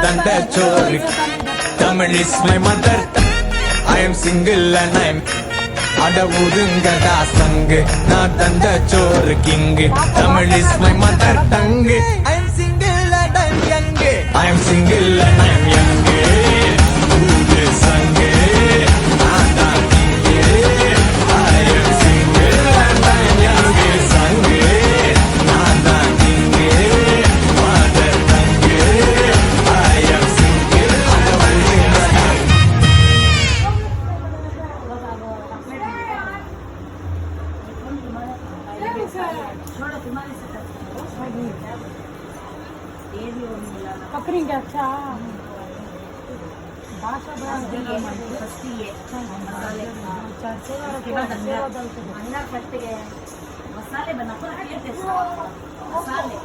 தந்த சோறு. Tamil is my mother tongue. I am single and I am அட ஊதுங்கடா சங்கு, நான் தந்த சோறு king. Tamil is my mother tongue. I am single and I am young. I am single and I am young. ஊது சங்கு, நான் தான் king. I am single and I am young. சங்கு, நான் தான் king. Mother tongue. I am single and I am young. कपड़े क्या अच्छा भाषा मसाले बना मसाले